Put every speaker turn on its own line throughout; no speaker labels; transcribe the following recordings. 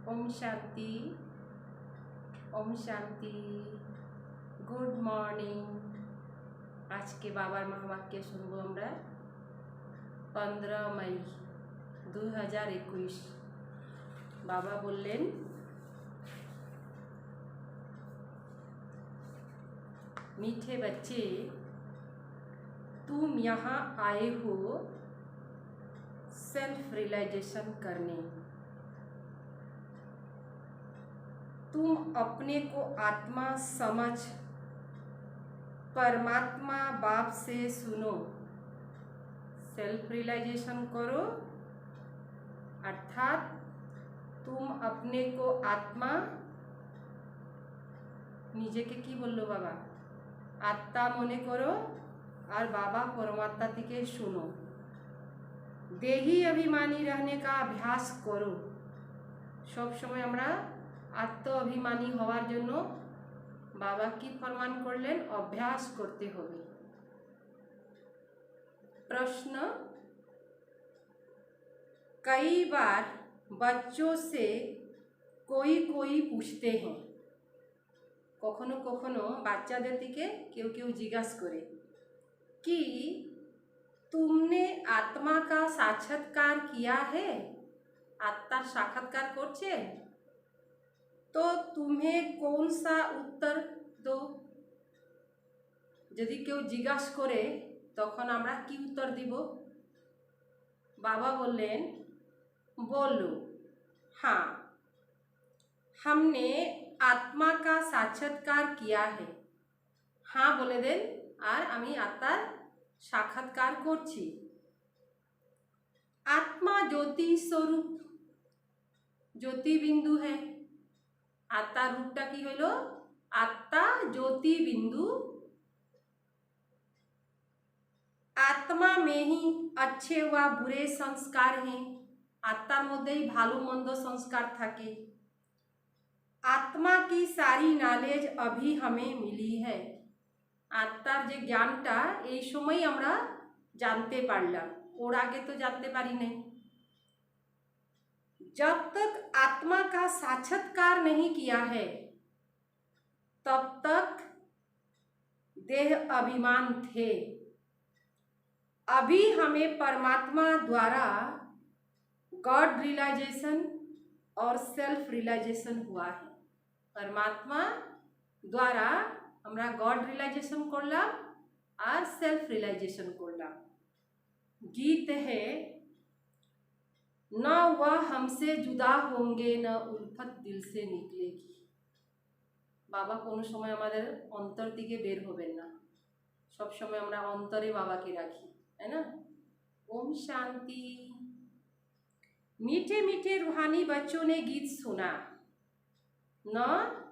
Om Shanti. Om Shanti. Good morning. आज के बाबार महावाक्य शुनबो আমরা 15 मई 2021। बाबा बोलें, मीठे बच्चे, तुम यहाँ आए हो सेल्फ रियलाइजेशन करने। तुम अपने को आत्मा समझ परमात्मा बाप से सुनो, सेल्फ रियलाइजेशन करो। अर्थात तुम अपने को आत्मा निजे के की बोलो बाबा आत्मा मने करो और बाबा परमात्मा থেকে सुनो। देही अभिमानी रहने का अभ्यास करो। सब समय আমরা आत्म अभिमानी हवार जन्य बाबा की फरमान करलें अभ्यास करते होबे। प्रश्न, कई बार बच्चों से कोई कोई पूछते हैं, कखनो कखनो बाच्चादेर दिके केउ केउ जिज्ञासा करे कि तुमने आत्मा का साक्षात्कार किया है, आत्मार साक्षात्कार करछे, तो तुम्हें कौन सा उत्तर दो। यदि केउ जिज्ञासा करे तखन आमरा की उत्तर দিব। बाबा बोलें, बोलो हाँ, हमने आत्मा का साक्षात्कार किया है। हाँ बोले दें और आमी आत्मार साक्षात्कार करছি। आत्मा ज्योति स्वरूप ज्योति बिंदु है। आत्मार रूपटा की हलो आत्मा ज्योति बिंदु। आत्मा में ही अच्छे व बुरे संस्कार हैं। आत्मार मध्य ही भालो मंद संस्कार थाके। आत्मा की सारी नॉलेज अभी हमें मिली है। आत्मार जे ज्ञानटा এই সময় আমরা जानते पारलाम, ओर आगे तो जानते पारी नहीं। जब तक आत्मा का साक्षात्कार नहीं किया है तब तक देह अभिमान थे। अभी हमें परमात्मा द्वारा गॉड रियलाइजेशन और सेल्फ रियलाइजेशन हुआ है। परमात्मा द्वारा हमरा गॉड रियलाइजेशन करलाम और सेल्फ रियलाइजेशन करलाम। गीत है, न वह हमसे जुदा होंगे न उल्फत दिल से निकलेगी। बाबा कोनो समय आमादेर अंतर दिके बेर होबेन ना, सब समय आमरा अंतरे बाबा के राखी, है ना। ओम शांति। मीठे मीठे रूहानी बच्चों ने गीत सुना, न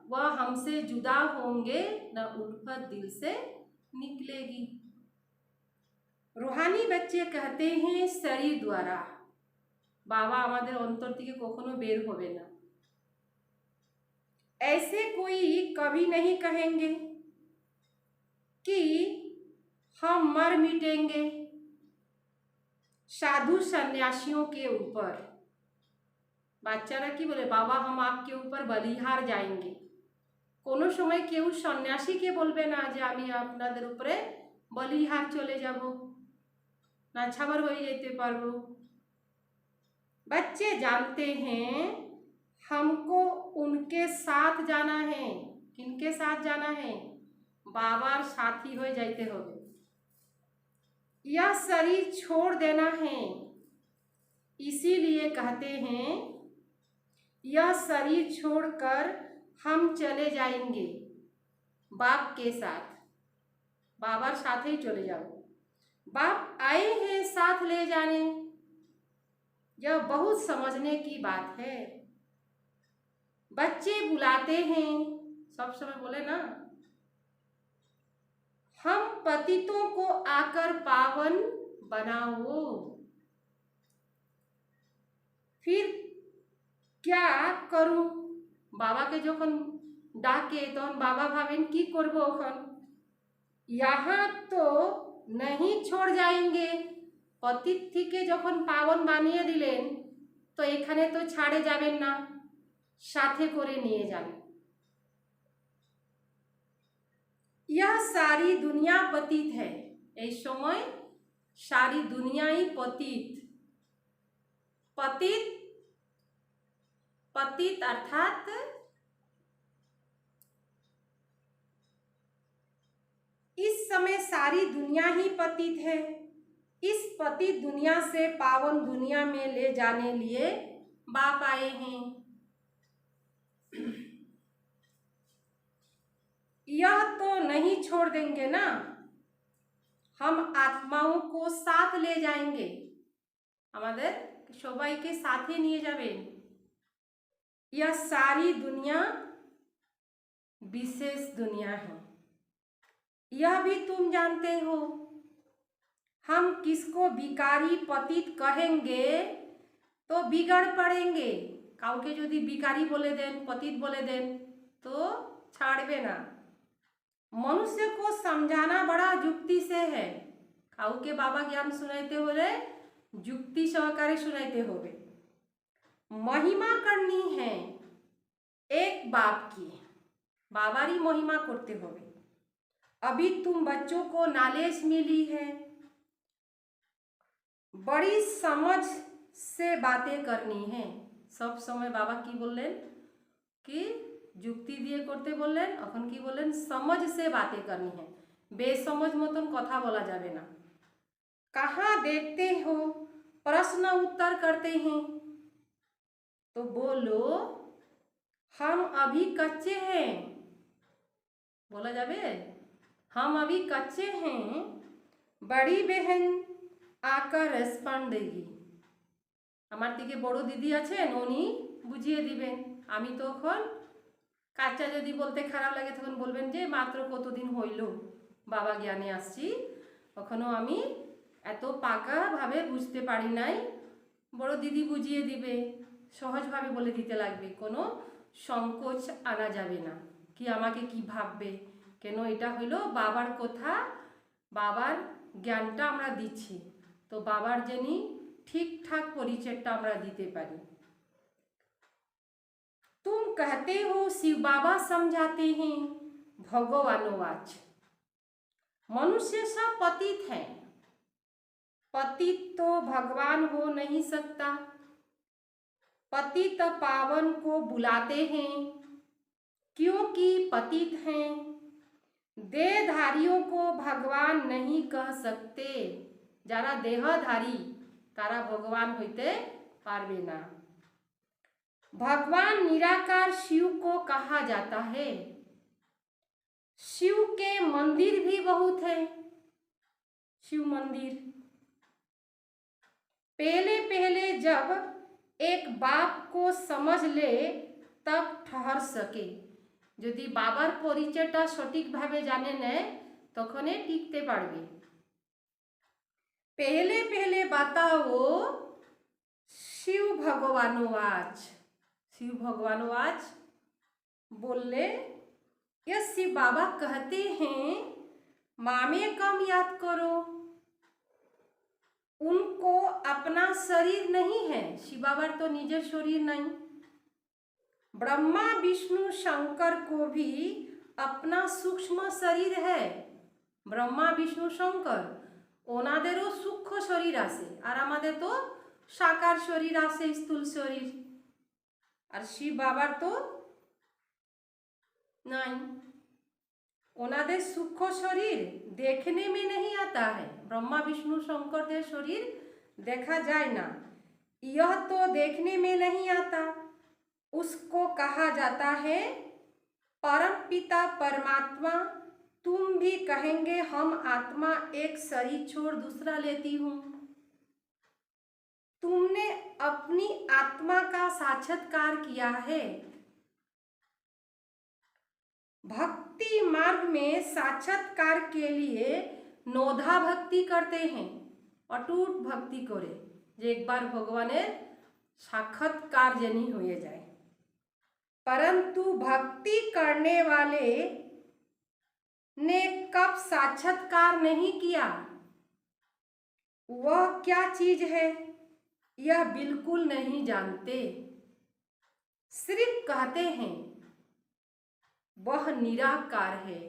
वह हमसे जुदा होंगे न उल्फत दिल से निकलेगी। रूहानी बच्चे कहते हैं शरीर द्वारा बाबा आमादेर अंतर दिके कखनो बेर होबे ना। ऐसे कोई कभी नहीं कहेंगे कि हम मर मिटेंगे। साधु सन्यासियों के ऊपर बाच्चारा की बोले बाबा हम आपके ऊपर बलिहार जाएंगे। कोनो समय केउ सन्यासी के बोलबे ना जे आमी आपनादेर ऊपरे बलिहार चले जाबो, नाछावर हो जेते पारबो। बच्चे जानते हैं हमको उनके साथ जाना है। किनके साथ जाना है? बाबार साथी हो जाते होगे। यह शरीर छोड़ देना है, इसीलिए कहते हैं यह शरीर छोड़कर हम चले जाएंगे बाप के साथ। बाबार साथ ही चले जाओ। बाप आए हैं साथ ले जाने। यह बहुत समझने की बात है। बच्चे बुलाते हैं, सब समय बोले ना, हम पतितों को आकर पावन बनाओ। फिर क्या करूं? बाबा के जखन डाके तखन बाबा भावें की करबो ओखन। यहाँ तो नहीं छोड़ जाएंगे। पतित थेके जखन पावन बानिये दिलेन तो एखाने तो छाड़े जाबेन ना। সাথে করে নিয়ে যান। यह सारी दुनिया पतित है, এই সময় सारी दुनियाई पतित। पतित पतित अर्थात इस समय सारी दुनिया ही पतित है। इस पतित दुनिया से पावन दुनिया में ले जाने लिए बाप आए हैं। यह तो नहीं छोड़ देंगे ना, हम आत्माओं को साथ ले जाएंगे, हमारे सबाई के साथ ही निये जाबेन। यह सारी दुनिया विशेष दुनिया है, यह भी तुम जानते हो। हम किसको बिकारी पतित कहेंगे तो बिगड़ पड़ेंगे। काउके यदि बिकारी बोले देन, पतित बोले देन तो छाड़बे ना। मनुष्य को समझाना बड़ा युक्ति से है। काउके बाबा ज्ञान सुनाइते होले युक्ति सहकारे सुनाइते होबे। महिमा करनी है एक बाप की, बाबारी महिमा करते होबे। अभी तुम बच्चों को नॉलेज मिली है, बड़ी समझ से बातें करनी है। सब समय बाबा की बोलें कि जुक्ति दिए करते बोलें, अखन की बोलें समझ से बातें करनी है, बेसमझ मतन कथा बोला जाबे ना। कहाँ देखते हो प्रश्न उत्तर करते हैं तो बोलो हम अभी कच्चे हैं। बोला जाबे हम अभी कच्चे हैं। बड़ी बहन आकर रेस्पॉन्ड देगी। আমার দিকে বড় দিদি আছেন, উনি বুঝিয়ে দিবেন। আমি তখন কাচ্চা যদি বলতে খারাপ লাগে তখন বলবেন যে মাত্র কতদিন হইল বাবা জ্ঞানে আসছি, কখনো আমি এত পাকাভাবে বুঝতে পারি নাই, বড় দিদি বুঝিয়ে দিবে। সহজভাবে বলে দিতে লাগবে, কোনো সংকোচ আনা যাবে না কি আমাকে কি ভাববে, কেন এটা হইল বাবার কথা, বাবার জ্ঞানটা আমরা দিচ্ছি, তো বাবার যিনি ठीक ठाक परिचयটা আমরা দিতে পারি। तुम कहते हो शिव बाबा समझाते हैं, भगवानोवाच मनुष्य सब पतित हैं। पतित तो भगवान हो नहीं सकता। पतित पावन को बुलाते हैं क्योंकि पतित हैं। देहधारियों को भगवान नहीं कह सकते। যারা দেহধারী तारा भगवान होते पारबे ना। भगवान निराकार शिव को कहा जाता है। शिव के मंदिर भी बहुत है। शिव मंदिर पहले पहले जब एक बाप को समझ ले तब ठहर सके। यदि बाबार परिचयटा सठिक भावे जाने ने तखने टिकते पारबे। पहले पहले बताओ शिव भगवानोवाच। शिव भगवानोवाच बोले यह शिव बाबा कहते हैं मामे कम याद करो। उनको अपना शरीर नहीं है, शिव बाबा तो निजे शरीर नहीं। ब्रह्मा विष्णु शंकर को भी अपना सूक्ष्म शरीर है। ब्रह्मा विष्णु शंकर ওনাদেরও সূক্ষ্ম শরীর আছে, আর আমাদের তো সাকার শরীর আছে, স্থূল শরীর। আর শিব বাবার তো নাই। ওনাদের সূক্ষ্ম শরীর देखने में नहीं आता है। ब्रह्मा विष्णु शंकर के शरीर देखा जाए ना, यह तो देखने में नहीं आता। उसको कहा जाता है परम पिता परमात्मा। तुम भी कहेंगे हम आत्मा एक शरीर छोड़ दूसरा लेती हूँ। तुमने अपनी आत्मा का साक्षात्कार किया है। भक्ति मार्ग में साक्षात्कार के लिए नोधा भक्ति करते हैं, अटूट भक्ति करे जे एक बार भगवानेर साक्षात्कार जनी हो जाए। परंतु भक्ति करने वाले ने कब साक्षात्कार नहीं किया, वह क्या चीज है यह बिल्कुल नहीं जानते। सिर्फ कहते हैं वह निराकार है।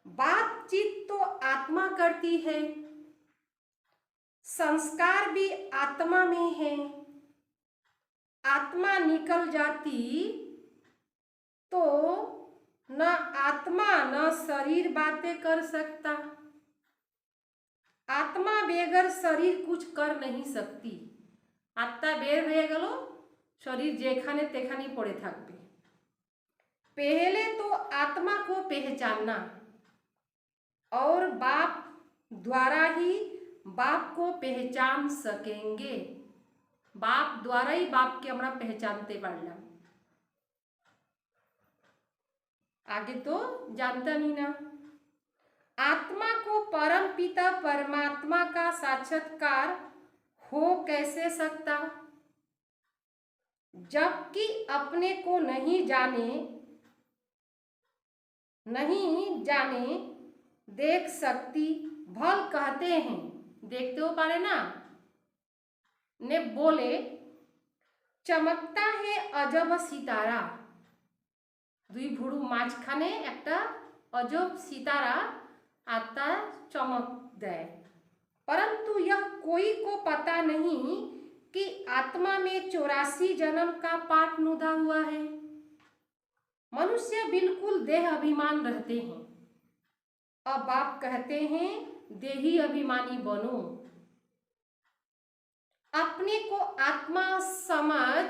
बातचीत तो आत्मा करती है, संस्कार भी आत्मा में है। आत्मा निकल जाती तो न आत्मा न शरीर बातें कर सकता। आत्मा बेगर शरीर कुछ कर नहीं सकती। आत्मा बेर হয়ে গেল शरीर जेखाने तेखाने पड़े থাকবে। पहले तो आत्मा को पहचानना और बाप द्वारा ही बाप को पहचान सकेंगे। बाप द्वारा ही बाप के আমরা पहचानते পারলাম। आगे तो जानता नहीं ना। आत्मा को परम पिता परमात्मा का साक्षात्कार हो कैसे सकता, जबकि अपने को नहीं जाने देख सकती। भल कहते हैं, देखते हो पारे ना, ने बोले चमकता है अजब सितारा। दुई भुड़ू माझखाने एकटा अजब सितारा आत्मा चमक दे, परंतु यह कोई को पता नहीं कि आत्मा में 84 जन्म का पाठ नुदा हुआ है। मनुष्य बिल्कुल देह अभिमान रहते हैं। अब आप कहते हैं देही अभिमानी बनो। अपने को आत्मा समझ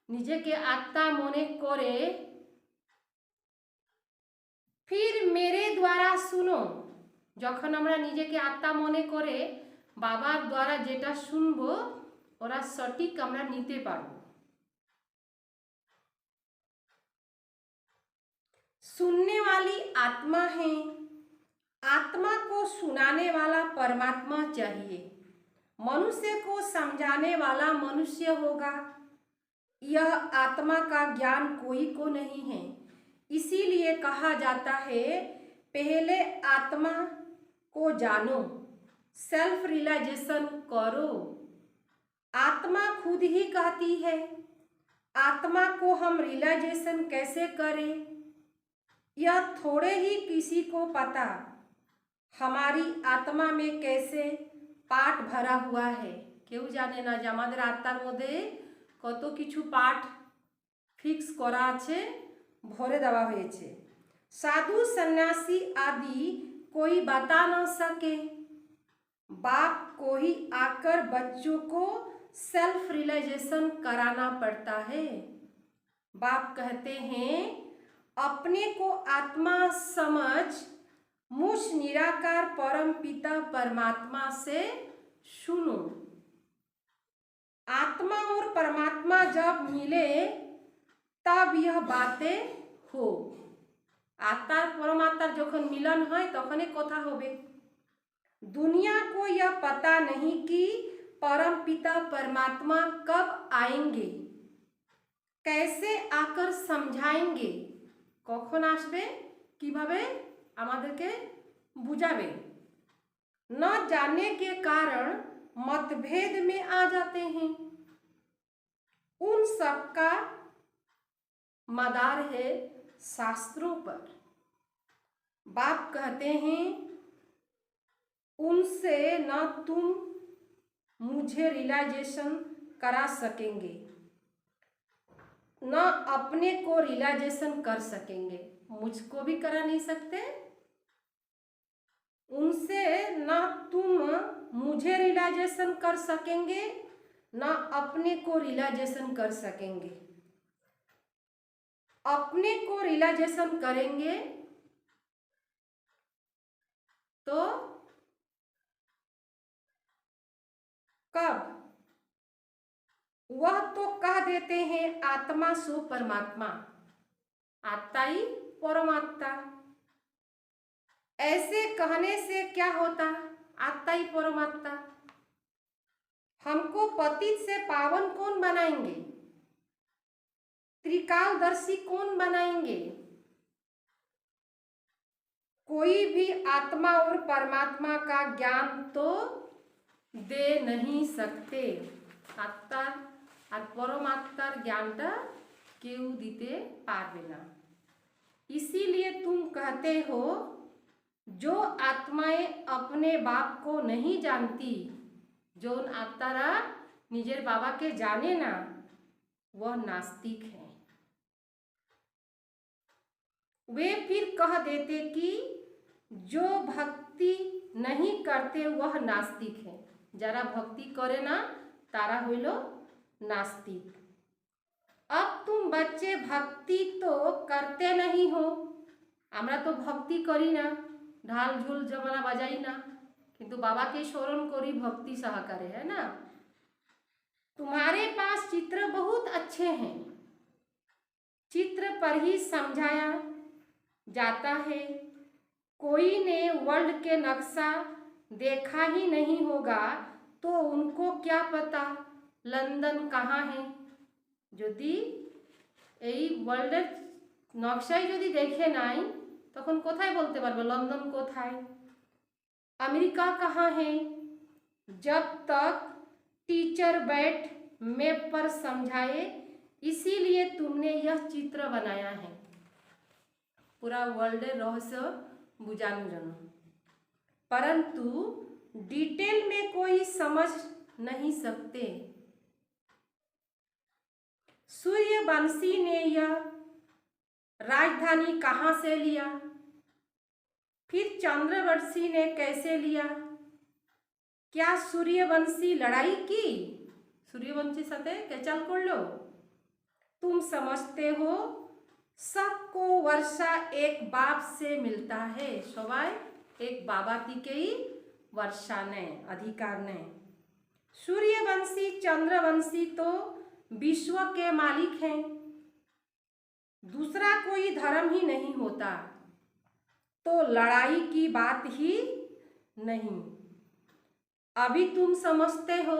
निजे के आत्मा मने करे, फिर मेरे द्वारा सुनो। যখন আমরা নিজেকে আত্মা মনে করে বাবার দ্বারা যেটা শুনবো ওরা সঠিক আমরা নিতে পারবো। सुनने वाली आत्मा है, आत्मा को सुनाने वाला परमात्मा चाहिए। मनुष्य को समझाने वाला मनुष्य होगा। यह आत्मा का ज्ञान कोई को नहीं है। इसीलिए कहा जाता है पहले आत्मा को जानो, सेल्फ रियलाइजेशन करो। आत्मा खुद ही कहती है। आत्मा को हम रियलाइजेशन कैसे करें, यह थोड़े ही किसी को पता। हमारी आत्मा में कैसे पाठ भरा हुआ है केउ जाने ना। যে আমাদের আত্মার মধ্যে কত কিছু পাঠ ফিক্স করা আছে, ভরে দেওয়া হয়েছে। साधु सन्यासी आदि कोई बता न सके। बाप को ही आकर बच्चों को सेल्फ रियलाइजेशन कराना पड़ता है। बाप कहते हैं अपने को आत्मा समझ मुझ निराकार परम पिता परमात्मा से सुनो। आत्मा और परमात्मा जब मिले तब यह बातें हो। आत्मार परमात्मार जखन मिलन है तखने कथा होबे। दुनिया को यह पता नहीं कि परम पिता परमात्मा कब आएंगे, कैसे आकर समझाएंगे, कखन आसबे, किभाबे आमादेरके बुझाबे। न जानने के कारण मतभेद में आ जाते हैं। उन सबका मदार है शास्त्रों पर। बाप कहते हैं उनसे न तुम मुझे रियलाइजेशन करा सकेंगे, न अपने को रियलाइजेशन कर सकेंगे। मुझको भी करा नहीं सकते। उनसे न तुम मुझे रियलाइजेशन कर सकेंगे, न अपने को रियलाइजेशन कर सकेंगे। अपने को रियलाइजेशन करेंगे तो कब? वह तो कह देते हैं आत्मा सो परमात्मा, आत्मा ही परमात्मा। ऐसे कहने से क्या होता? आत्मा ही परमात्मा। हमको पतित से पावन कौन बनाएंगे? त्रिकालदर्शी कौन बनाएंगे? कोई भी आत्मा और परमात्मा का ज्ञान तो दे नहीं सकते। आत्मा আর পরমাত্মার জ্ঞানটা কেউ দিতে পারবে না। इसीलिए तुम कहते हो जो आत्माएं अपने बाप को नहीं जानती, जो आत्मारा निजेर बाबा के जाने ना, वह नास्तिक है। वे फिर कह देते कि जो भक्ति नहीं करते वह नास्तिक है। जरा भक्ति करे ना तारा हইল नास्तिक। अब तुम बच्चे भक्ति तो करते नहीं हो, আমরা তো ভক্তি করি না, ঢাল ঝুল জমানা বাজাই না, কিন্তু বাবাকে স্মরণ করি ভক্তি সহকারে, है ना। तुम्हारे पास चित्र बहुत अच्छे हैं, चित्र पर ही समझाया जाता है। कोई ने वर्ल्ड के नक्शा देखा ही नहीं होगा तो उनको क्या पता लंदन कहाँ है। যদি এই ওয়ার্ল্ডের নকশাই যদি দেখে নাই তখন কোথায় বলতে পারবে লন্ডন কোথায়, अमेरिका कहाँ है। जब तक टीचर बैठ मैप पर समझाए, इसीलिए तुमने यह चित्र बनाया है। पूरा वर्ल्डের रहस्य बुझाনোর জন্য, परंतु डिटेल में कोई समझ नहीं सकते। सूर्यवंशी ने यह राजधानी कहाँ से लिया, फिर चंद्रवंशी ने कैसे लिया। क्या सूर्यवंशी लड़ाई की, सूर्यवंशी साथे केचाल करलो। तुम समझते हो सबको वर्षा एक बाप से मिलता है, सबाई एक बाबा थेकेई वर्षा ने अधिकार ने। सूर्यवंशी चंद्रवंशी तो विश्व के मालिक हैं, दूसरा कोई धर्म ही नहीं होता, तो लड़ाई की बात ही नहीं। अभी तुम समझते हो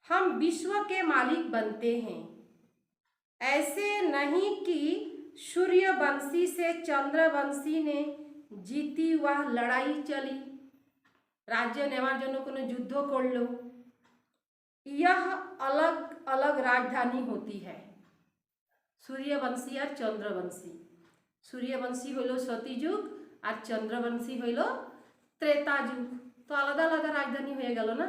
हम विश्व के मालिक बनते हैं, ऐसे नहीं कि सूर्यवंशी से चंद्रवंशी ने जीती वह लड़ाई चली, राज्य नेवार जन्य कोनो युद्ध करलो। यह अलग अलग राजधानी होती है, सूर्यवंशी और चंद्रवंशी। सूर्यवंशी हইল সতীযুগ আর চন্দ্রবংশী হইল ত্রেতা যুগ, তো আলাদা আলাদা রাজধানী হয়ে গেল না।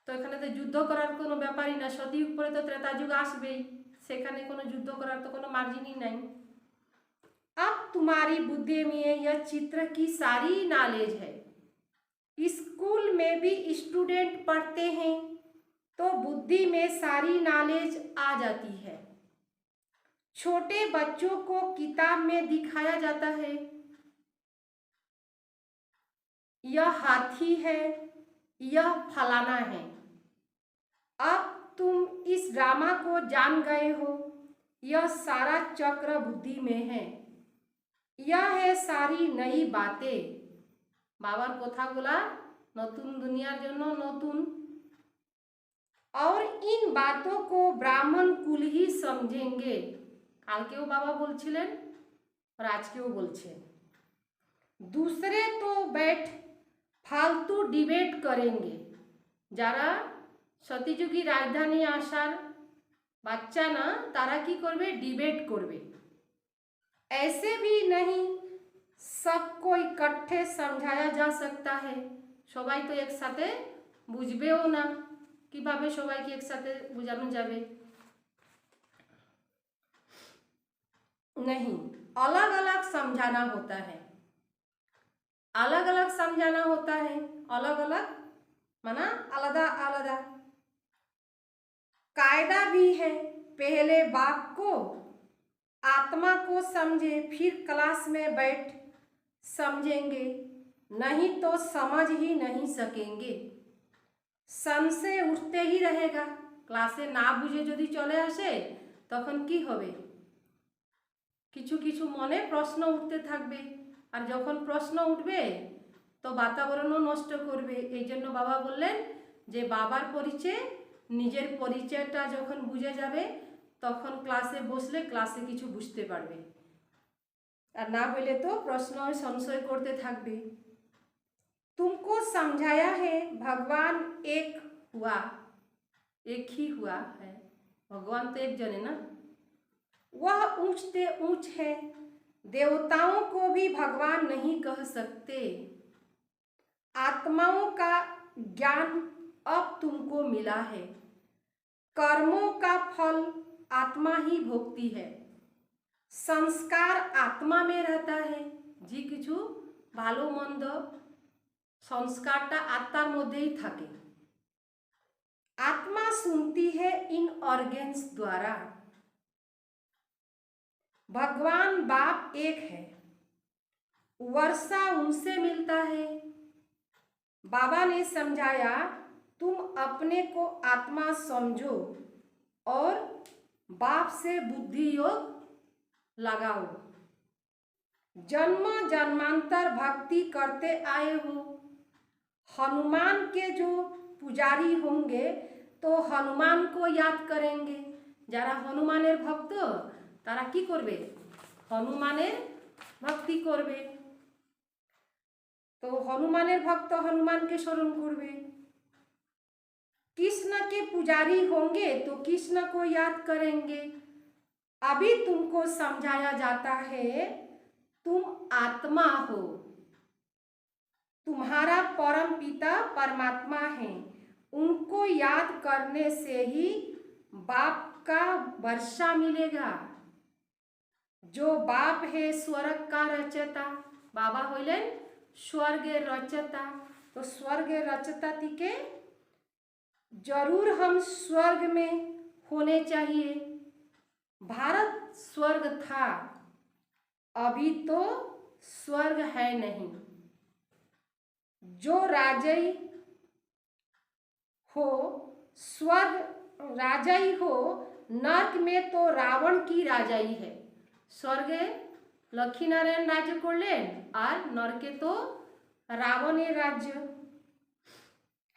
তো এখানে তো যুদ্ধ করার কোনো ব্যাপারই না, সতীযুগ পরে তো ত্রেতা যুগ আসবেই, সেখানে কোনো যুদ্ধ করার তো কোনো মার্জিনই নাই। अब तुम्हारी बुद्धि में यह चित्र की सारी नॉलेज है, स्कूल में भी स्टूडेंट पढ़ते हैं तो बुद्धि में सारी नॉलेज आ जाती है। छोटे बच्चों को किताब में दिखाया जाता है यह हाथी है, यह फलाना है। अब तुम इस ड्रामा को जान गए हो, यह सारा चक्र बुद्धि में है, यह है सारी नई बातें। बाबार কথাগুলা নতুন দুনিয়ার জন্য নতুন, और इन बातों को ब्राह्मण कुल ही समझेंगे। কালকেও বাবা বলছিলেন और আজকেও বলছেন। दूसरे तो बैठ फालतू डिबेट करेंगे, যারা সতীযুগী রাজধানী আসার বাচ্চা না তারা কি করবে, ডিবেট করবে। ऐसे भी नहीं सबको इकट्ठे समझाया जा सकता है, সবাই তো একসাথে বুঝবেও না, কিভাবে সবাইকে একসাথে বোঝানো যাবে। नहीं, अलग अलग समझाना होता है, अलग अलग समझाना होता है, अलग अलग माना आलादा आलादा। कायदा भी है, पहले बाप को आत्मा को समझे फिर क्लास में बैठ समझेंगे, नहीं तो समझ ही नहीं सकेंगे। संशय उठते ही रहेगा, क्लासे ना बुझे यदि चले आसे तखन की होबे, কিছু কিছু মনে প্রশ্ন উঠতে থাকবে, আর যখন প্রশ্ন উঠবে তো বাতাবরণও নষ্ট করবে। এই জন্য বাবা বললেন যে বাবার পরিচয়, নিজের পরিচয়টা যখন বুঝে যাবে তখন ক্লাসে বসলে ক্লাসে কিছু বুঝতে পারবে, আর না হলে তো প্রশ্ন সংশয় করতে থাকবে। तुमको समझाया है भगवान एक हुआ, एक ही हुआ है, भगवान तो एक जन है ना। वह ऊंचते ऊंच है, देवताओं को भी भगवान नहीं कह सकते। आत्माओं का ज्ञान अब तुमको मिला है, कर्मों का फल आत्मा ही भोगती है। संस्कार आत्मा में रहता है, जी किछु भालो मंद संस्कारटा आत्मार मध्येই থাকে। आत्मा सुनती है इन ऑर्गेन्स द्वारा। भगवान बाप एक है, वर्षा उनसे मिलता है। बाबा ने समझाया, तुम अपने को आत्मा समझो और बाप से बुद्धि योग लगाओ। जन्म जन्मांतर भक्ति करते आए हो। हनुमान के जो पुजारी होंगे तो हनुमान को याद करेंगे। যারা হনুমানের ভক্ত তারা কি করবে? হনুমানের ভক্তি করবে। तो हनुमाনের भक्त हनुमान के स्मरण करবে। कृष्ण के पुजारी होंगे तो कृष्ण को याद करेंगे। अभी तुमको समझाया जाता है, तुम आत्मा हो, तुम्हारा परम पिता परमात्मा है। उनको याद करने से ही बाप का वर्षा मिलेगा। जो बाप है स्वर्ग का रचयिता, बाबा हইলেন स्वर्गेर रचयिता। तो स्वर्ग रचयिता के जरूर हम स्वर्ग में होने चाहिए। भारत स्वर्ग था, अभी तो स्वर्ग है नहीं। जो राजई हो स्वर्ग राजाई हो, नर्क में तो रावण की राजाई है। स्वर्गे लक्ष्मी नारायण राज्य करलेन और नरके तो रावणेर राज्य।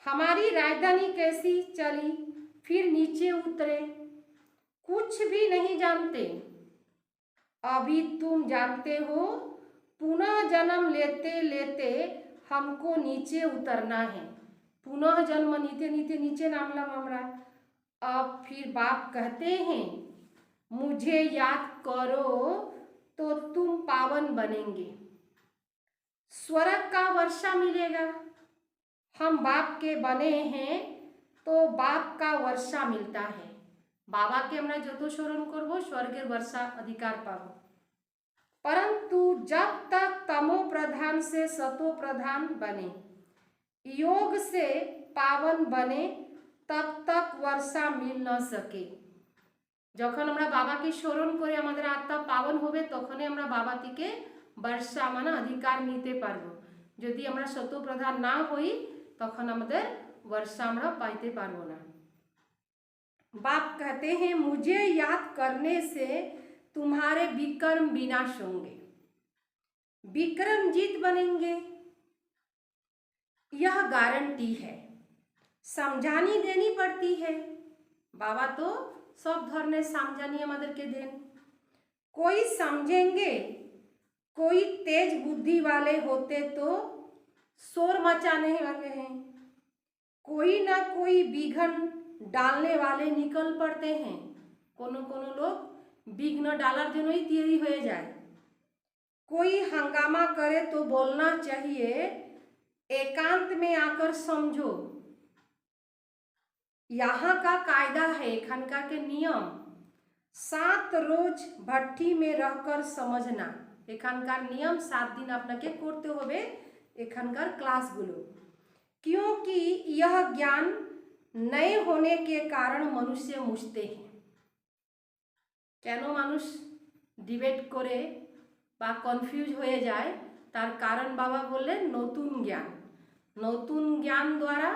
हमारी राजधानी कैसी चली, फिर नीचे उतरे, कुछ भी नहीं जानते। अभी तुम जानते हो, पुनः जन्म लेते लेते हमको नीचे उतरना है। पुनः जन्म नीते नीते नीचे नामलाम हमरा। अब फिर बाप कहते हैं, मुझे याद करो तो तुम पावन बनेंगे, स्वर्ग का वर्षा मिलेगा। हम बाप के बने हैं तो बाप का वर्षा मिलता है। बाबा के हमरा যত স্মরণ করব স্বর্গের वर्षा अधिकार पाबो। परंतु जब तक तमो प्रधान से सतो प्रधान बने, योग से पावन बने, तब तक वर्षा मिल न सके। যখন আমরা বাবাকে স্মরণ করে আমাদের আত্মা পাবন হবে তখনই আমরা বাবা থেকে বর্ষা মানে অধিকার নিতে পারবো। যদি আমরা সতপ্রধান না হই তখন আমাদের वर्षा আমরা পাইতে পারবো না। बाप कहते हैं, मुझे याद करने से तुम्हारे विक्रम विनाश होंगे, विक्रमजीत बनेंगे, यह गारंटी है। समझानी देनी पड़ती है। बाबा तो सब धरने समझानी আমাদেরকে देन। कोई समझेंगे, कोई तेज बुद्धि वाले होते तो शोर मचाने वाले हैं, कोई ना कोई विघ्न डालने वाले निकल पड़ते हैं। कोनो कोनो लोग विघ्न डालार জন্যই तैयारी हो जाए। कोई हंगामा करे तो बोलना चाहिए, एकांत में आकर समझो। यहाँ का कायदा है, एखानका के नियम, 7 रोज भट्टी में रहकर समझना। एखानकार नियम 7 दिन आपनाके करते होबे एखानकार क्लासगुलो। क्योंकि यह ज्ञान नए होने के कारण मनुष्य मुझते हैं। केनो मानुष डिबेट करे बा कनफ्यूज हो जाए तार कारण बाबा बोलें नतून ज्ञान। नतून ज्ञान द्वारा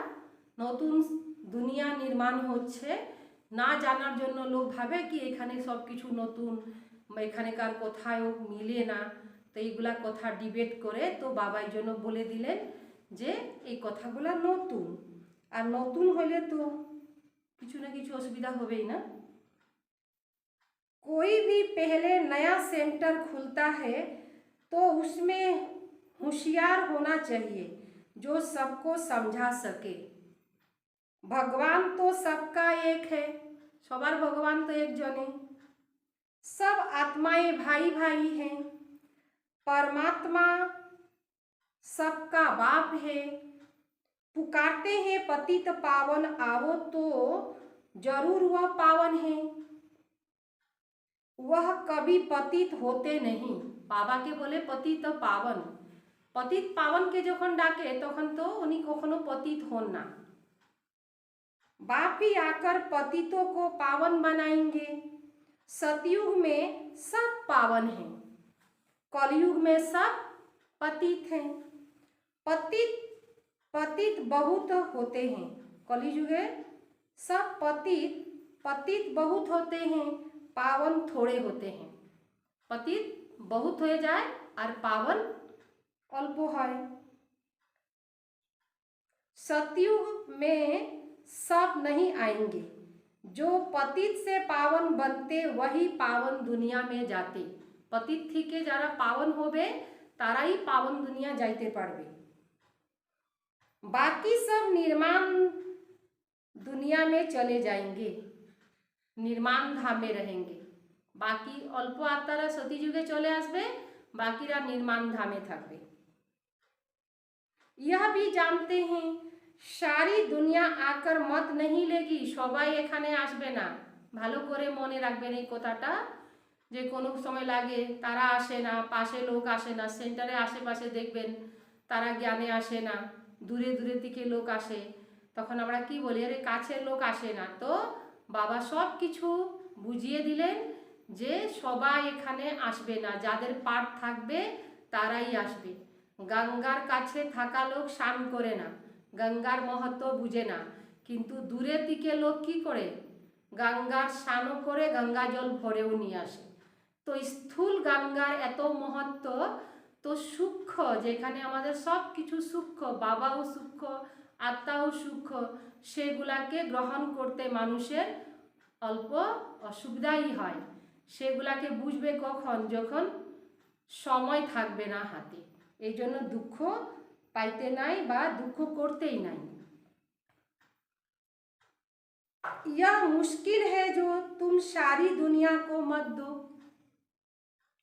नतून दुनिया निर्माण होच्छे। ना जानार जन्य लोक भावे कि एखाने सब किछु नतून, एखानेकार कोथायो मिले ना, तो एइगुला कथा डिबेट करे तो बाबा एइ जन्य बोले दिलेन जे এই কথাগুলা নতুন। আর নতুন হলে তো কিছু না কিছু অসুবিধা হবেই না। कोई भी पहले नया सेंटर खुलता है तो उसमें होशियार होना चाहिए जो सबको समझा सके। भगवान तो सबका एक है, सबार भगवान तो एक जने, सब आत्माएं भाई भाई हैं, परमात्मा सबका बाप है। पुकारते हैं पतित पावन आओ तो जरूर वह पावन है, वह कभी पतित होते नहीं। बाबा के बोले पतित पावन, पतित पावन के जखन डाके तखन तो उन्हीं कखनो पतित होन ना। बाप ही आकर पतितों को पावन बनाएंगे। सतयुग में सब पावन हैं, कलयुग में सब पतित हैं। पतित पतित बहुत होते हैं, कलयुग में सब पतित पतित बहुत होते हैं, पावन थोड़े होते हैं। पतित बहुत हो जाए और पावन अल्प है। सतयुग में सब नहीं आएंगे, जो पतित से पावन बनते वही पावन दुनिया में जाते। पतित थी के जारा पावन होबे तारा ही पावन दुनिया जाइते पारबे। बाकी सब निर्माण दुनिया में चले जाएंगे, निर्माण धाम में रहेंगे। बाकी अल्प आत्मारा सती जुगे चले आसबे, बाकीरा निर्माण धामे थाकबे। यह भी जानते हैं सारी दुनिया आकर मत नहीं लेगी, सबाई एखाने आसबे ना। भालो करे मने राखबेन এই কথাটা, যে কোনো সময় লাগে তারা আসে না, পাশে লোক আসে না, সেন্টারে আশেপাশে দেখবেন তারা জ্ঞানে আসে না, দূরে দূরে থেকে লোক আসে, তখন আমরা কি বলি আরে কাছের লোক আসে না। তো বাবা সব কিছু বুঝিয়ে দিলেন যে সবাই এখানে আসবে না, যাদের পাঠ থাকবে তারাই আসবে। গঙ্গার কাছে থাকা লোক স্নান করে না, গঙ্গার महत्व বুঝে না, কিন্তু দূরের দিকে লোক কি করে গঙ্গার স্নানও করে গঙ্গা জল ভরেও নিয়ে আসে। তো স্থূল গঙ্গার এত महत्व, তো সূক্ষ্ম যেখানে আমাদের সব কিছু সূক্ষ্ম, বাবাও সূক্ষ্ম, আত্মাও সূক্ষ্ম, সেগুলাকে গ্রহণ করতে মানুষের অল্প অসুবিধাই হয়। সেগুলাকে বুঝবে কখন, যখন সময় থাকবে না হাতে। এই জন্য দুঃখ পাইতে নাই বা দুঃখ করতেই নাই। यह मुश्किल है जो तुम सारी दुनिया को मत दो,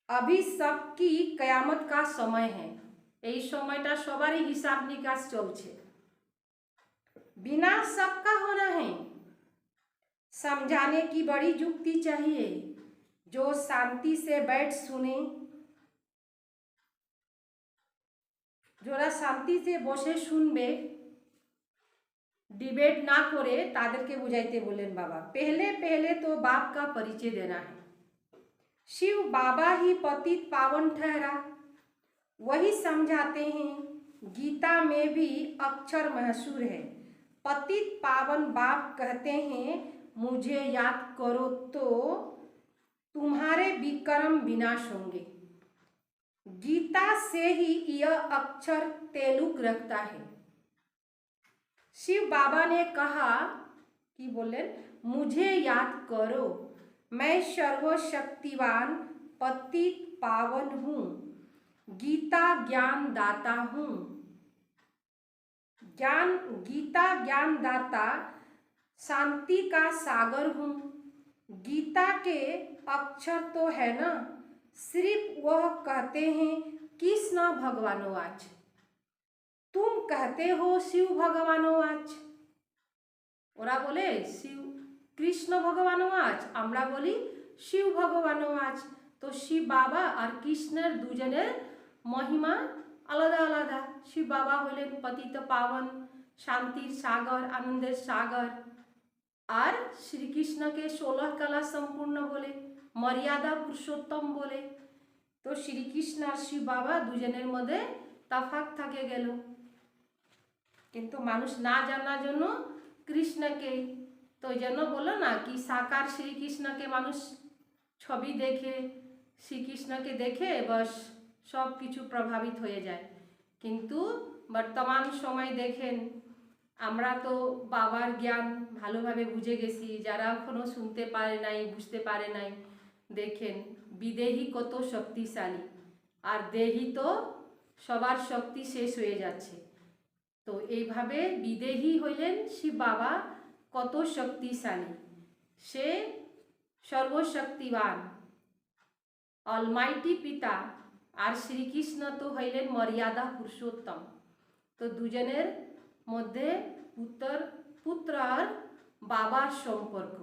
अभी सबकी कयामत का समय है। এই সময়টা সবারই হিসাব নিকাশ চলছে। विनाश सबका होना है, समझाने की बड़ी युक्ति चाहिए, जो शांति से बैठ सुने। जोरा शांति से बसे सुनबे, डिबेट ना करे, तादेरके बुझाइते बोलेन बाबा। पहले पहले तो बाप का परिचय देना है। शिव बाबा ही पतित पावन ठहरा, वही समझाते हैं। गीता में भी अक्षर मशहूर है, पतित पावन बाप कहते हैं मुझे याद करो तो तुम्हारे विक्रम विनाश होंगे। गीता से ही यह अक्षर तेलुक रखता है। शिव बाबा ने कहा कि बोले मुझे याद करो, मैं सर्वशक्तिवान पतित पावन हूँ, गीता ज्ञान दाता हूँ। गीता ज्ञान दाता, शांति का सागर हूँ। गीता के अक्षर तो है ना, सिर्फ वह कहते हैं कृष्ण भगवानोवाच। तुम कहते हो शिव भगवानोवाच, ওরা বলে শিব কৃষ্ণ ভগবানওয়াচ, আমরা বলি শিব ভগবানওয়াচ। তো শিব বাবা আর কৃষ্ণের দুজনের মহিমা আলাদা আলাদা। শিব বাবা হলেন পতিত পাবন, শান্তির সাগর, আনন্দের সাগর, আর শ্রীকৃষ্ণকে 16 কলা সম্পূর্ণ বলে, মর্যাদা পুরুষোত্তম বলে। তো শ্রীকৃষ্ণ আর শিব বাবা দুজনের মধ্যে তফাৎ থাকে গেল, কিন্তু মানুষ না জানার জন্য কৃষ্ণকে, তো ওই জন্য বলো না কি সাকার শ্রীকৃষ্ণকে মানুষ ছবি দেখে, শ্রীকৃষ্ণকে দেখে বস সব কিছু প্রভাবিত হয়ে যায়। কিন্তু বর্তমান সময় দেখেন আমরা তো বাবার জ্ঞান ভালোভাবে বুঝে গেছি, যারা এখনো শুনতে পারে নাই, বুঝতে পারে নাই, দেখেন বিদেহী কত শক্তিশালী, আর দেহি তো সবার শক্তি শেষ হয়ে যাচ্ছে। তো এইভাবে বিদেহী হইলেন শিব বাবা কত শক্তিশালী, সে সর্বশক্তিবান অলমাইটি পিতা, আর শ্রীকৃষ্ণ তো হইলেন মর্যাদা পুরুষোত্তম। তো দুজনের মধ্যে পুত্র আর বাবার সম্পর্ক,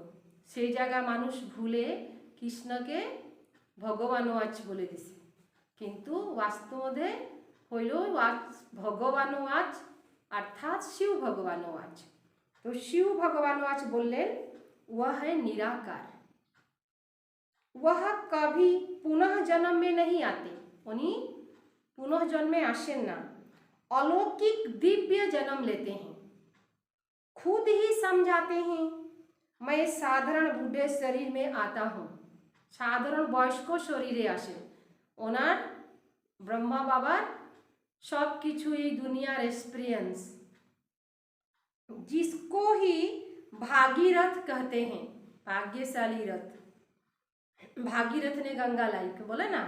সেই জায়গা মানুষ ভুলে কৃষ্ণকে ভগবানও আজ বলে দিছে, কিন্তু বাস্তবে হইল ভগবানও আজ अर्थात शिव भगवानवाच। तो शिव भगवानवाच बोलें वह है निराकार, वह कभी पुनः जन्म में नहीं आते, उन्हीं पुनः जन्म में आशेन ना, अलौकिक दिव्य जन्म लेते हैं, खुद ही समझाते हैं मैं साधारण बूढ़े शरीर में आता हूँ, साधारण बयस्क शरीरे आसे, ओनार ब्रह्मा बाबार सब किछु ये दुनियार एक्सपीरियंस, जिसको ही भागीरथ कहते हैं, भाग्यशाली रथ, भागीरथ ने गंगा लाई बोले ना,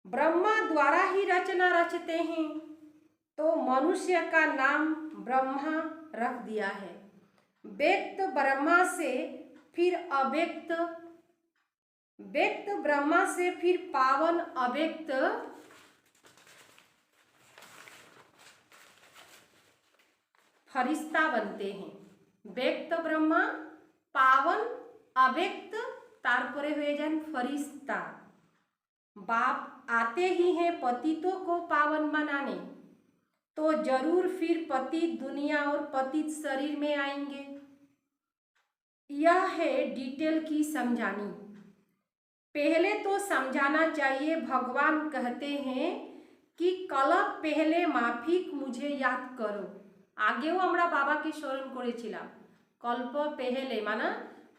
ब्रह्मा द्वारा ही रचना रचते हैं, तो मनुष्य का नाम ब्रह्मा रख दिया है। व्यक्त ब्रह्मा से फिर अव्यक्त, व्यक्त ब्रह्मा से फिर पावन अव्यक्त फरिश्ता बनते हैं। व्यक्त ब्रह्मा, पावन अव्यक्त, तारपरे हुए जन फरिश्ता। बाप आते ही हैं पतितों को पावन बनाने, तो जरूर फिर पतित दुनिया और पतित शरीर में आएंगे। यह है डिटेल की समझानी। पहले तो समझाना चाहिए, भगवान कहते हैं कि कल्प पहले माफिक मुझे याद करो। আগেও আমরা বাবাকে স্মরণ করেছিলাম, কল্প পেহেলে মানে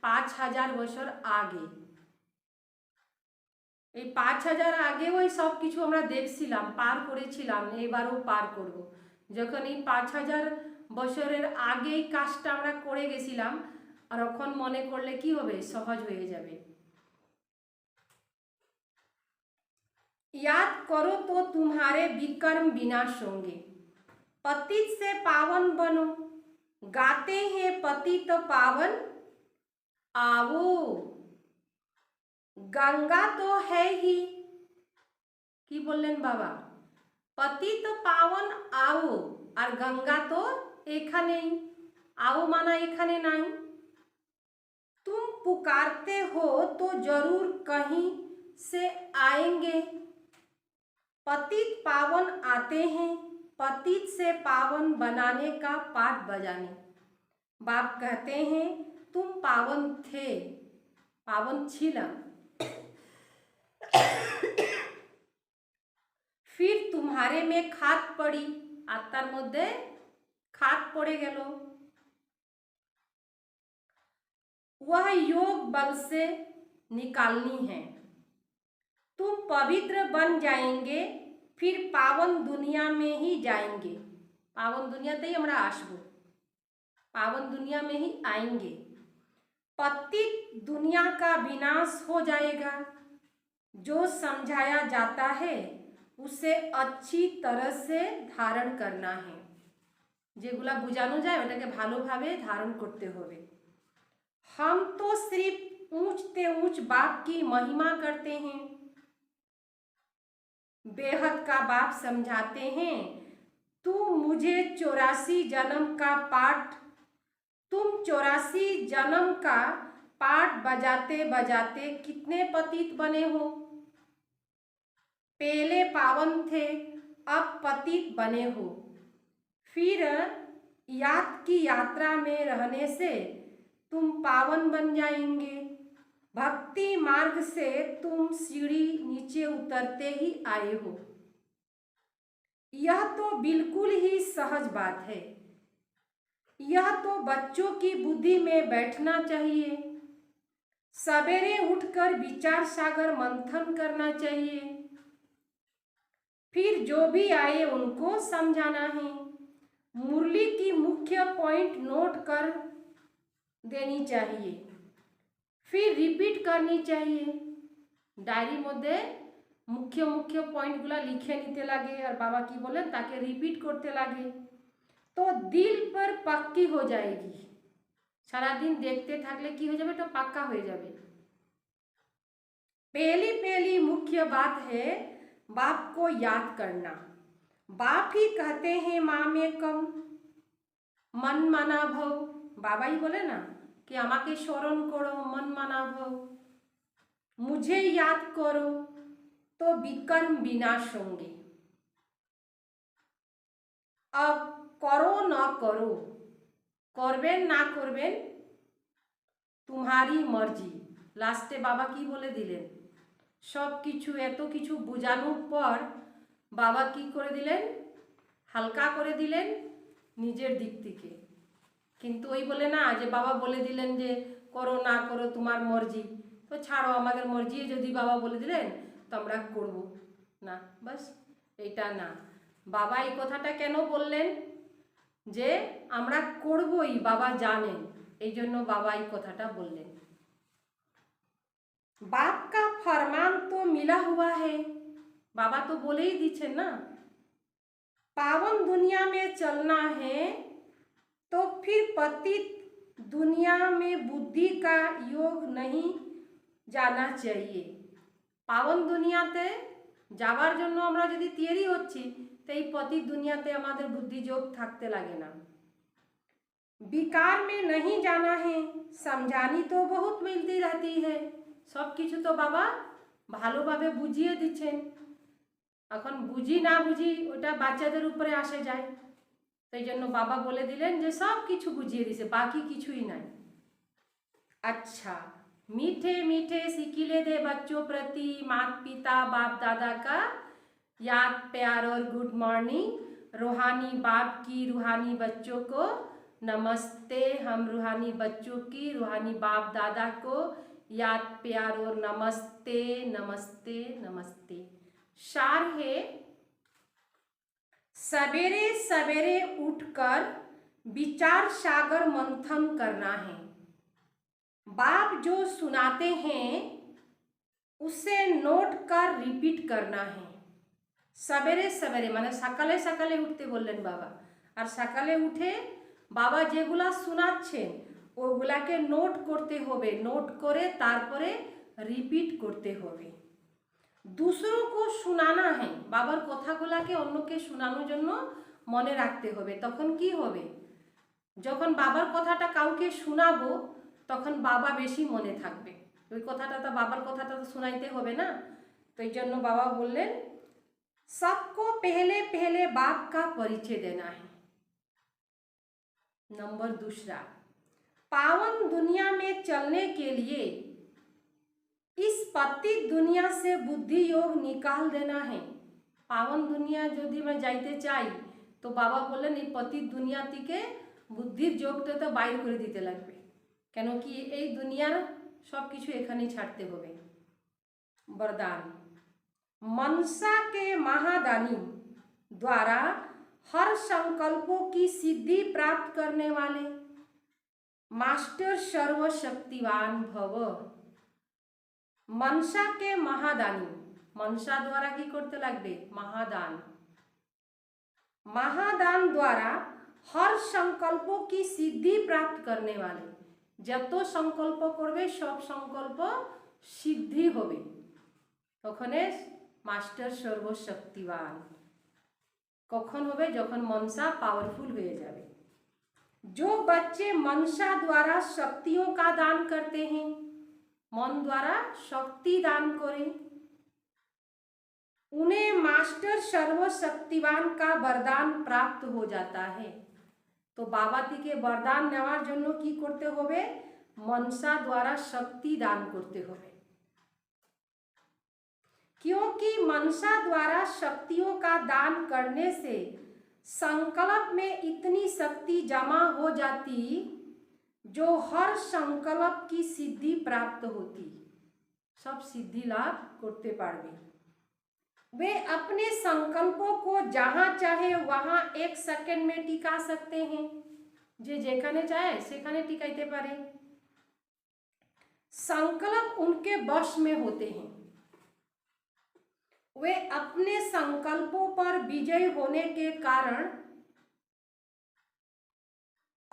5000 বছর আগে। এই 5000 আগেও ওই সব কিছু আমরা দেখছিলাম, পার করেছিলাম, এবারও পার করব। যখন এই 5000 বছরের আগে এই কাজটা আমরা করে গেছিলাম, আর এখন মনে করলে কি হবে, সহজ হয়ে যাবে। याद करो तो तुम्हारे विकर्म विनाश होंगे, पतित से पावन बनो, गाते हैं पतित पावन आवो, गंगा तो है ही, की बोलें बाबा, पतित पावन आओ, और गंगा तो एखाने, आओ माना एखाने नहीं। तुम पुकारते हो तो जरूर कहीं से आएंगे, पतित पावन आते हैं पतित से पावन बनाने का पाठ बजाने। बाप कहते हैं तुम पावन थे, पावन छिला, फिर तुम्हारे में खाद पड़ी, आत्मार मध्य खाद पड़े गेलो, वह योग बल से निकालनी है। तुम पवित्र बन जाएंगे, फिर पावन दुनिया में ही जाएंगे। पावन दुनिया ते हमरा आसबो, पावन दुनिया में ही आएंगे। पतित दुनिया का विनाश हो जाएगा, जो समझाया जाता है उसे अच्छी तरह से धारण करना है। जेगुला बुझानो जाए ओटाके भालोभावे धारण करते होबे। हम तो सिर्फ ऊंचते ऊंच बाप की महिमा करते हैं, बेहद का बाप समझाते हैं तुम मुझे 84 जन्म का पाठ, तुम 84 जन्म का पाठ बजाते बजाते कितने पतित बने हो। पहले पावन थे, अब पतित बने हो, फिर याद की यात्रा में रहने से तुम पावन बन जाएंगे। भक्ति मार्ग से तुम सीढ़ी नीचे उतरते ही आए हो। यह तो बिल्कुल ही सहज बात है, यह तो बच्चों की बुद्धि में बैठना चाहिए। सवेरे उठकर विचार सागर मंथन करना चाहिए, फिर जो भी आए उनको समझाना है। मुरली की मुख्य पॉइंट नोट कर देनी चाहिए, फिर रिपीट करनी चाहिए। डायरी मध्य मुख्य मुख्य पॉइंटगुला लिखे नीते लागे और बाबा की बोलें ताके रिपीट करते लागे। तो दिल पर पक्की हो जाएगी। सारा दिन देखते থাকলে কি हो जाए तो पक्का हो जाए। पहली पहली मुख्य बात है बाप को याद करना। बाप ही कहते हैं माँ में कम मन माना भव। बाबा ही बोले ना कि আমাকে স্মরণ करो मन माना भव, मुझे याद करो तो विकर्म विनाश होंगे। अब करो ना करो, করবেন না করবেন तुम्हारी मर्जी। लास्टे बाबा की बोले दिलेन सब किछु एत किछु बुझानोर पर बाबा की करे दिलेन हालका करे दिलेन निजेर दिक थेके। किन्तु ओई बोले ना जे बाबा बोले दिलेन जे करो ना करो तुम्हार मर्जी, तो छाड़ो आमादेर मर्जी यदि बाबा बोले दिलेन तो आमरा करब ना, बस एटा ना। बाबा এই কথাটা কেন বললেন যে আমরা করবই, বাবা জানেন, এই জন্য বাবা এই কথাটা বললেন। बाप का फरमान तो मिला हुआ है, बाबा तो बोले ही दीछे ना, पावन दुनिया में चलना है तो फिर पतित दुनिया में बुद्धि का योग नहीं जाना चाहिए। पावन दुनियाते যাবার জন্য আমরা যদি তৈরি হচ্ছি তো এই পতিত দুনিয়াতে আমাদের বুদ্ধি যোগ থাকতে লাগে না। विकार में नहीं जाना है, समझानी तो बहुत मिलती रहती है। सब किछु तो बाबा ভালোভাবে বুঝিয়ে দিচ্ছেন, এখন বুঝি না বুঝি ওটা বাচ্চাদের উপরে আসে যায়, তাই জন্য বাবা বলে দিলেন যে সব কিছু বুঝিয়ে দিছে, বাকি কিছুই নাই। अच्छा, मीठे मीठे सिकिले दे बच्चों प्रति माता पिता बाप दादा का याद प्यार और गुड मॉर्निंग। रूहानी बाप की रूहानी बच्चों को नमस्ते। हम रूहानी बच्चों की रूहानी बाप दादा को याद प्यार और नमस्ते नमस्ते नमस्ते। सार है सवेरे सवेरे उठकर विचार सागर मंथन करना है। बाप जो सुनाते हैं उसे नोट कर रिपीट करना है। सवेरे सवेरे माने सकाले सकाले उठते बोलें बाबा, और सकाले उठे बाबा जेगुला सुनाच्छेन ओगुलाके नोट करते होबे, नोट करे तारपरे रिपीट करते होबे। दूसरों को सुनाना है, बाबार कथागुलाके अन्यके शोनानोर जन्य मने राखते होबे। तखन कि होबे, जखन बाबार कथाटा काउके शोनाबो तखन बाबा बेशी मने थाकबे। ओई कथाटा तो बाबार कथाटा तो सुनाइते होबे ना, तो एई जन्य बाबा बोललेन सबको पहले पहले बाप का परिचय देना है। नंबर दूसरा, पावन दुनिया में चलने के लिए इस पतित दुनिया से बुद्धि योग निकाल देना है। पावन दुनिया यदि मैं जाइते चाই तो बाबा बोलेन এই पतित दुनिया থেকে বুদ্ধির যোগটা তো বাইর করে দিতে লাগবে, কেন কি এই দুনিয়ার সব কিছু এখানেই ছাড়তে হবে। वरदान, मनसा के महादानी द्वारा हर संकल्पों की सिद्धि प्राप्त करने वाले मास्टर सर्वशक्तिवान भव। मनसा के महादानी, मनसा द्वारा की करते लागबे महादान, महादान द्वारा हर संकल्पों की सिद्धि प्राप्त करने वाले, যত संकल्प করবে सब संकल्प सिद्धि হবে। তখনে মাস্টার সর্বশক্তিবান কখন হবে, যখন মনসা पावरफुल হয়ে যাবে। जो बच्चे मनसा द्वारा शक्तियों का दान करते हैं, मन द्वारा शक्ति दान करें, उन्हें मास्टर सर्वशक्तिवान का वरदान प्राप्त हो जाता है। तो बाबा থেকে वरदान নেওয়ার জন্য কি করতে হবে, मनसा द्वारा शक्ति दान करते হবে। क्योंकि मनसा द्वारा शक्तियों का दान करने से संकल्प में इतनी शक्ति जमा हो जाती जो हर संकल्प की सिद्धि प्राप्त होती, सब सिद्धि लाभ करते पारबे। वे अपने संकल्पों को जहाँ चाहे वहाँ 1 सेकंड में टिका सकते हैं, जे जेखाने चाहे सेखाने टिकाइते पारे। संकल्प उनके वश में होते हैं, वे अपने संकल्पों पर विजय होने के कारण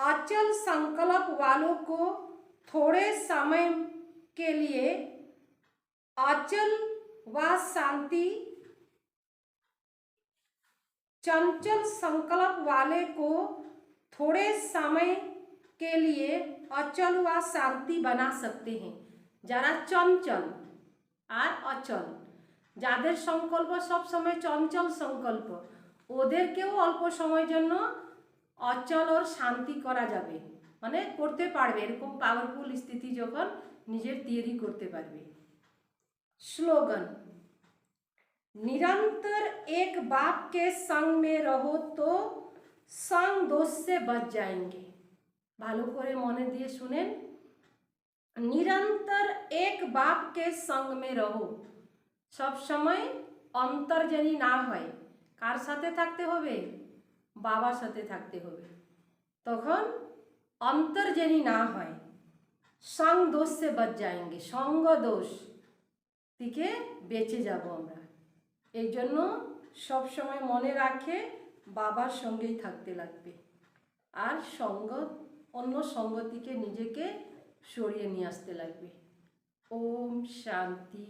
अचल संकल्प वालों को थोड़े समय के लिए अचल व शांति, चंचल संकल्प वाले को थोड़े समय के लिए अचल व शांति बना सकते हैं। যারা চঞ্চল আর অচল, যাদের সংকল্প সব সময় চঞ্চল সংকল্প, ওদেরকেও অল্প সময়ের জন্য অচল ও শান্তি করা যাবে, মানে করতে পারবে। এরকম পাওয়ারফুল স্থিতি যখন নিজের তৈরি করতে পারবে। স্লোগান, निरंतर एक बाप के संग में रहो तो संग दोष से बच जाएंगे। ভালো করে মনে দিয়ে শুনেন। निरंतर एक बाप के संग में रहो, सब समय অন্তর্জানি না হয়। কার সাথে থাকতে হবে? বাবার সাথে থাকতে হবে। তখন অন্তর্জানি না হয়। संग दोष से बच जाएंगे, সঙ্গ দোষ থেকে বেঁচে যাব আমরা। এই জন্য সবসময় মনে রাখে বাবার সঙ্গেই থাকতে লাগবে, আর অন্য সঙ্গ থেকে নিজেকে সরিয়ে নিয়ে আসতে লাগবে। ওম শান্তি।